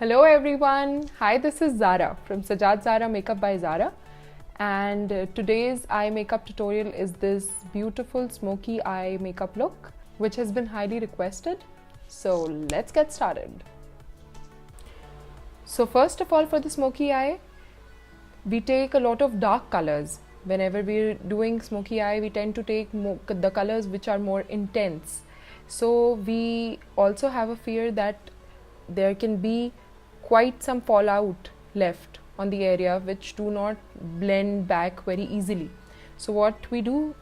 Hello everyone, hi, this is Zahra from Sajjad Zahra Makeup by Zahra, and today's eye makeup tutorial is this beautiful smoky eye makeup look which has been highly requested. So let's get started. So first of all, for the smoky eye, we take a lot of dark colors. Whenever we're doing smoky eye, we tend to take the colors which are more intense. So we also have a fear that there can be quite some fallout left on the area which do not blend back very easily. So what we do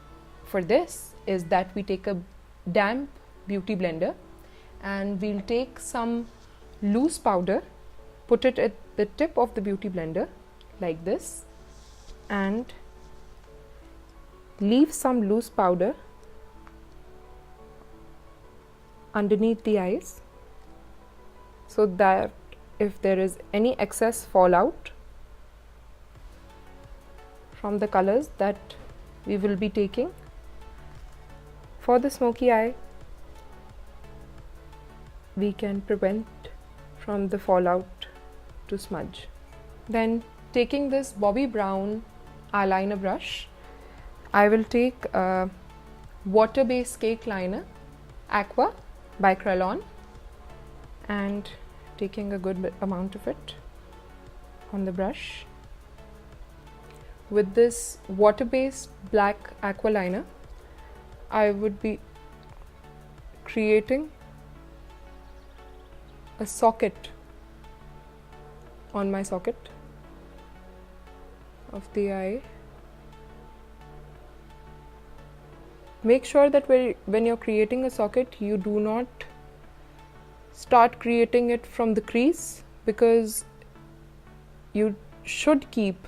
for this is that we take a damp beauty blender and we'll take some loose powder, put it at the tip of the beauty blender like this, and leave some loose powder underneath the eyes, so that if there is any excess fallout from the colors that we will be taking for the smoky eye, we can prevent from the fallout to smudge. Then, taking this Bobbi Brown eyeliner brush, I will take a water-based cake liner, Aqua by Kryolan, and taking a good amount of it on the brush. With this water-based black aqua liner, I would be creating a socket on my socket of the eye. Make sure that when you're creating a socket, you do not start creating it from the crease, because you should keep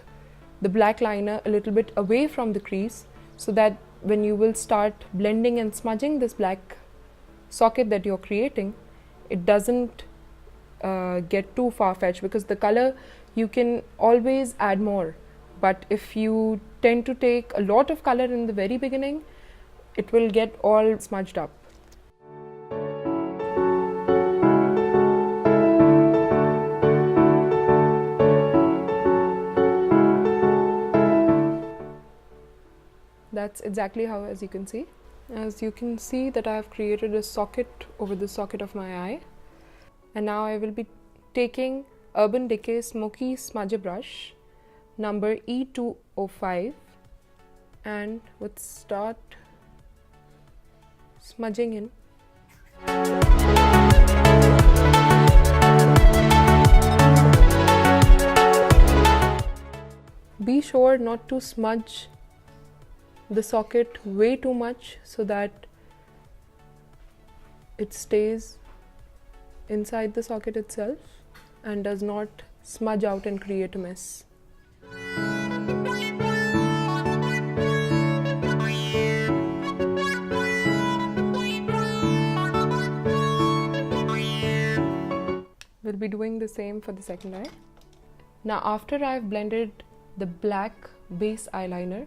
the black liner a little bit away from the crease, so that when you will start blending and smudging this black socket that you're creating, it doesn't get too far-fetched, because the color you can always add more, but if you tend to take a lot of color in the very beginning, it will get all smudged up. That's exactly how, as you can see. As you can see that I have created a socket over the socket of my eye. And now I will be taking Urban Decay Smoky Smudger Brush number E205 and would start smudging in. Be sure not to smudge the socket way too much, so that it stays inside the socket itself and does not smudge out and create a mess. We'll be doing the same for the second eye. Now, after I've blended the black base eyeliner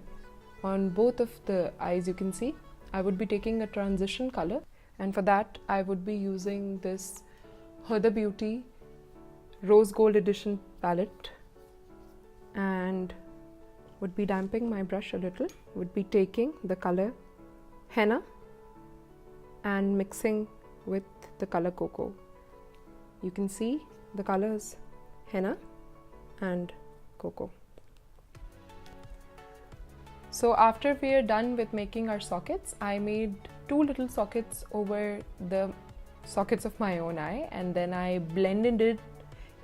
on both of the eyes, you can see, I would be taking a transition color, and for that I would be using this Huda Beauty Rose Gold Edition palette, and would be damping my brush a little, would be taking the color Henna and mixing with the color Cocoa. You can see the colors Henna and Cocoa. So after we are done with making our sockets, I made two little sockets over the sockets of my own eye, and then I blended it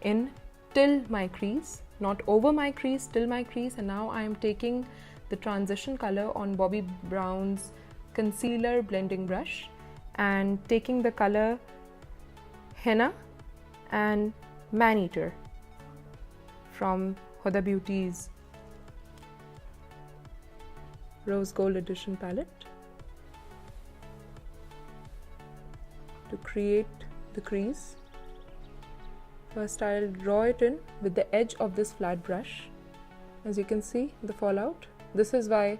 in till my crease, not over my crease, till my crease. And now I am taking the transition color on Bobbi Brown's concealer blending brush and taking the color Henna and Man Eater from Huda Beauty's Rose Gold Edition palette to create the crease. First I'll draw it in with the edge of this flat brush. As you can see, the fallout. This is why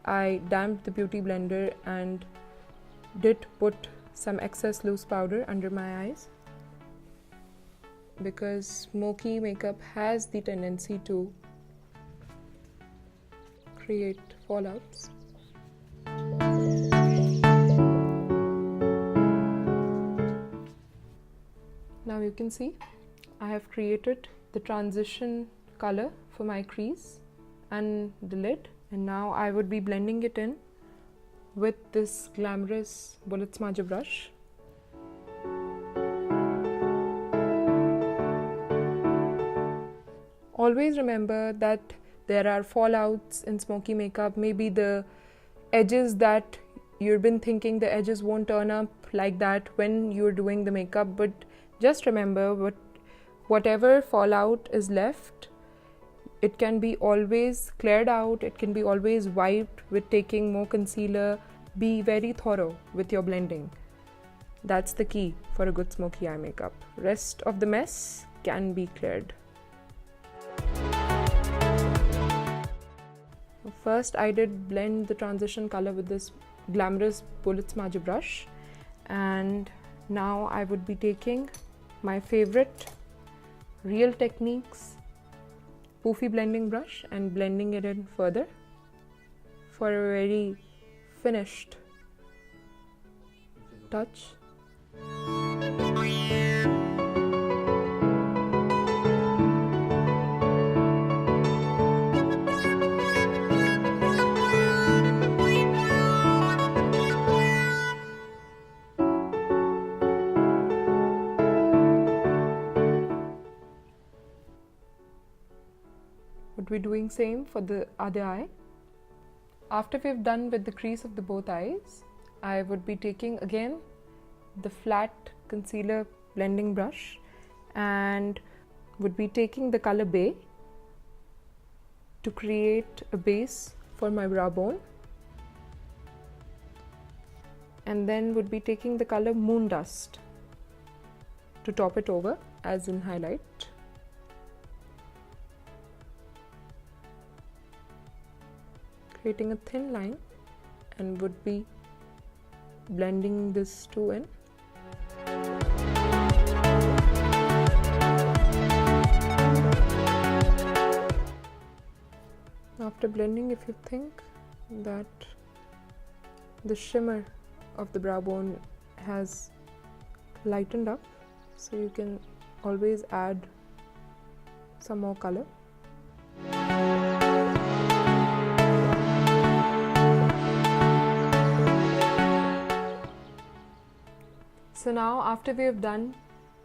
I damped the beauty blender and did put some excess loose powder under my eyes. because smoky makeup has the tendency to create fallouts. Now you can see I have created the transition color for my crease and the lid, and now I would be blending it in with this glamorous bullet smudger brush. Always remember that there are fallouts in smoky makeup, maybe the edges that you've been thinking the edges won't turn up like that when you're doing the makeup, but just remember whatever fallout is left, it can be always cleared out, it can be always wiped with taking more concealer. Be very thorough with your blending. That's the key for a good smoky eye makeup. Rest of the mess can be cleared. First I did blend the transition color with this glamorous bullet smudger brush, and now I would be taking my favorite Real Techniques poofy blending brush and blending it in further for a very finished touch. Would be doing same for the other eye. After we've done with the crease of the both eyes, I would be taking again the flat concealer blending brush and would be taking the color Bay to create a base for my brow bone, and then would be taking the color Moon Dust to top it over as in highlight. Creating a thin line and would be blending this two in. After blending, if you think that the shimmer of the brow bone has lightened up, so you can always add some more color. So now after we have done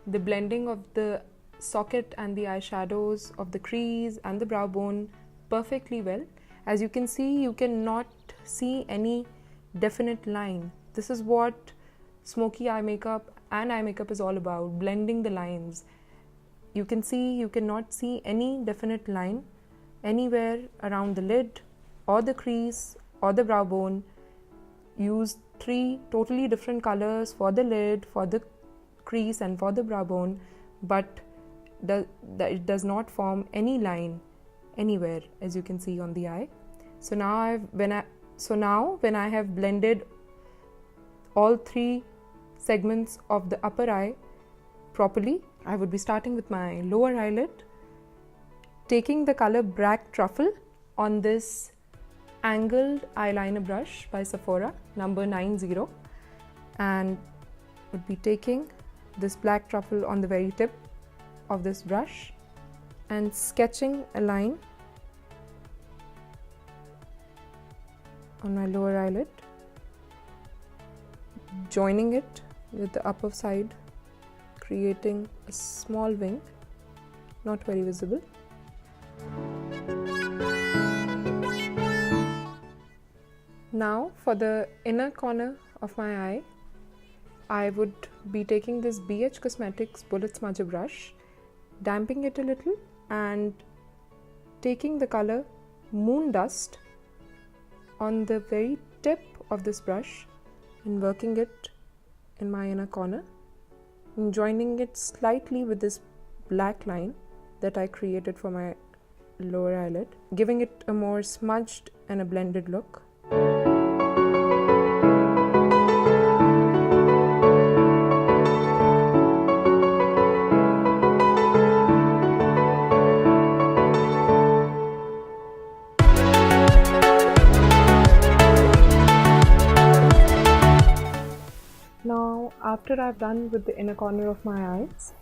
the blending of the socket and the eyeshadows of the crease and the brow bone perfectly well, as you can see, you cannot see any definite line. This is what smoky eye makeup and eye makeup is all about, blending the lines. You can see, you cannot see any definite line anywhere around the lid or the crease or the brow bone. Use 3 totally different colors for the lid, for the crease and for the brow bone, but it does not form any line anywhere, as you can see on the eye. So now when I have blended all 3 segments of the upper eye properly, I would be starting with my lower eyelid, taking the color Black Truffle on this angled eyeliner brush by Sephora, number 90, and would be taking this Black Truffle on the very tip of this brush and sketching a line on my lower eyelid, joining it with the upper side, creating a small wing, not very visible. Now for the inner corner of my eye, I would be taking this BH Cosmetics Bullet Smudger brush, damping it a little and taking the color Moon Dust on the very tip of this brush and working it in my inner corner and joining it slightly with this black line that I created for my lower eyelid, giving it a more smudged and a blended look. after I've done with the inner corner of my eyes,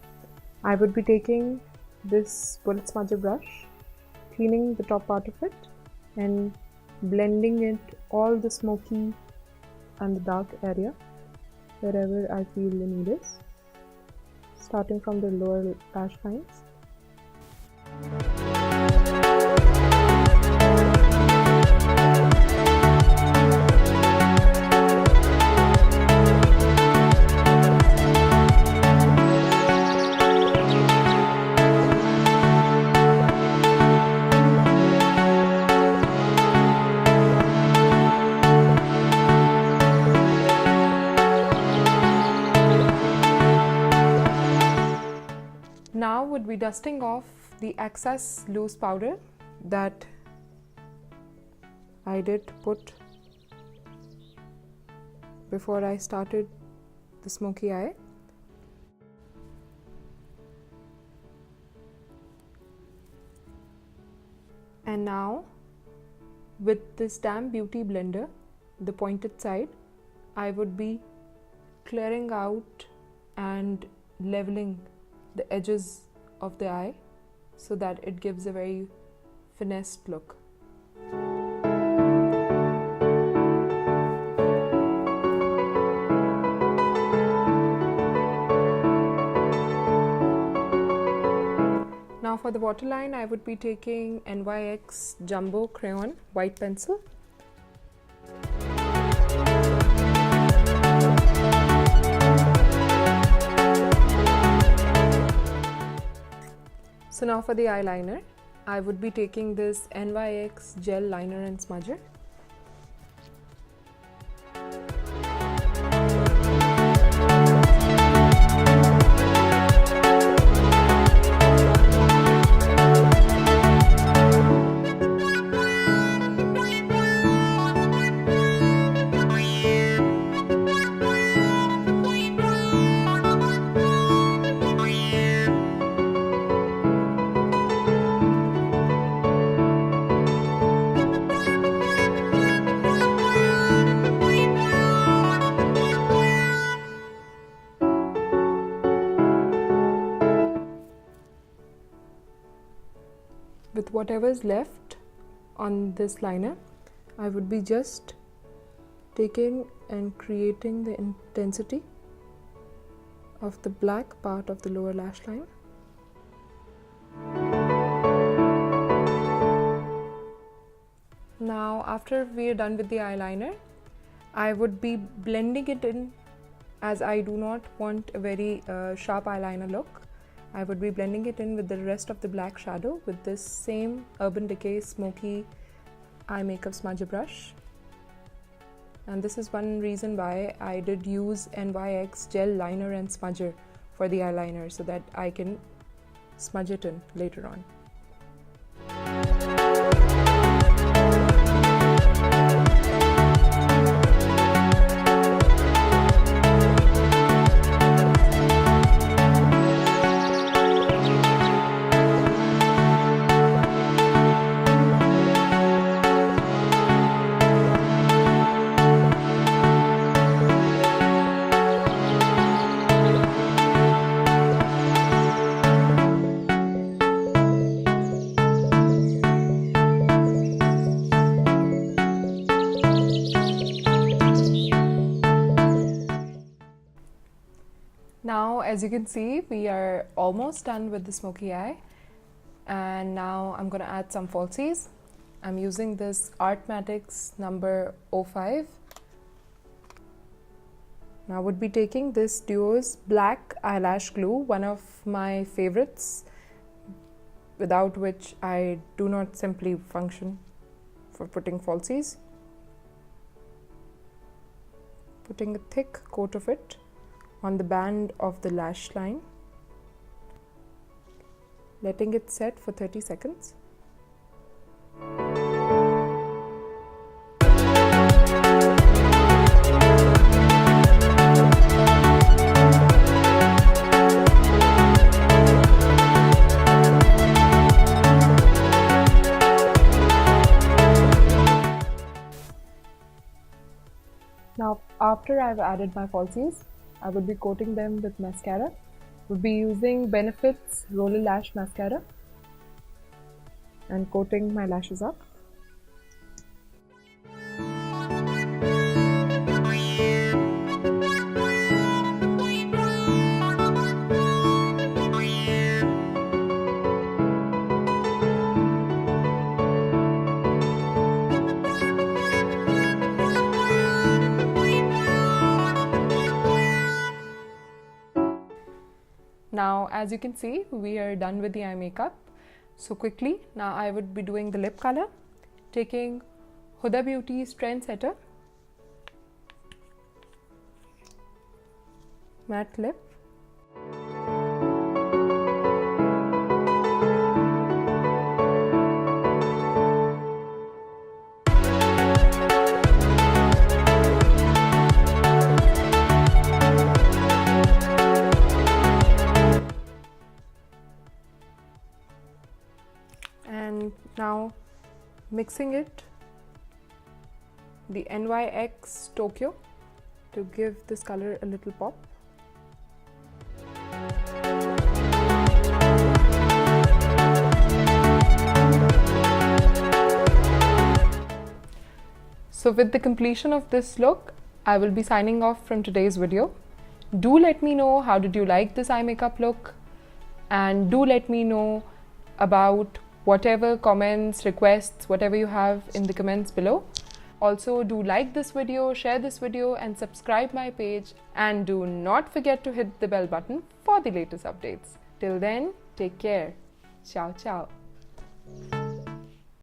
I would be taking this bullet smudger brush, cleaning the top part of it and blending it all the smoky and the dark area wherever I feel the need is, starting from the lower lash lines. Now would be dusting off the excess loose powder that I did put before I started the smoky eye. And now with this Damn Beauty blender, the pointed side, I would be clearing out and leveling the edges of the eye so that it gives a very finessed look. Now for the waterline, I would be taking NYX Jumbo Crayon White Pencil. So now for the eyeliner, I would be taking this NYX Gel Liner and Smudger. With whatever is left on this liner, I would be just taking and creating the intensity of the black part of the lower lash line. Now after we are done with the eyeliner, I would be blending it in, as I do not want a very sharp eyeliner look. I would be blending it in with the rest of the black shadow with this same Urban Decay Smokey Eye Makeup Smudger brush. And this is one reason why I did use NYX Gel Liner and Smudger for the eyeliner, so that I can smudge it in later on. Now, as you can see, we are almost done with the smoky eye, and now I'm going to add some falsies. I'm using this Artmatics number 05. Now I would be taking this Duo's Black Eyelash Glue, one of my favorites, without which I do not simply function for putting falsies. Putting a thick coat of it on the band of the lash line, letting it set for 30 seconds. Now, after I've added my falsies, I would be coating them with mascara. We'll be using Benefit's Roller Lash Mascara and coating my lashes up. Now, as you can see, we are done with the eye makeup. So quickly, now I would be doing the lip color, taking Huda Beauty's Trendsetter matte lip. And now mixing it, the NYX Tokyo, to give this color a little pop. So with the completion of this look, I will be signing off from today's video. Do let me know how did you like this eye makeup look, and do let me know about whatever comments, requests, whatever you have in the comments below. Also, do like this video, share this video and subscribe my page, and do not forget to hit the bell button for the latest updates. Till then, take care. Ciao, ciao.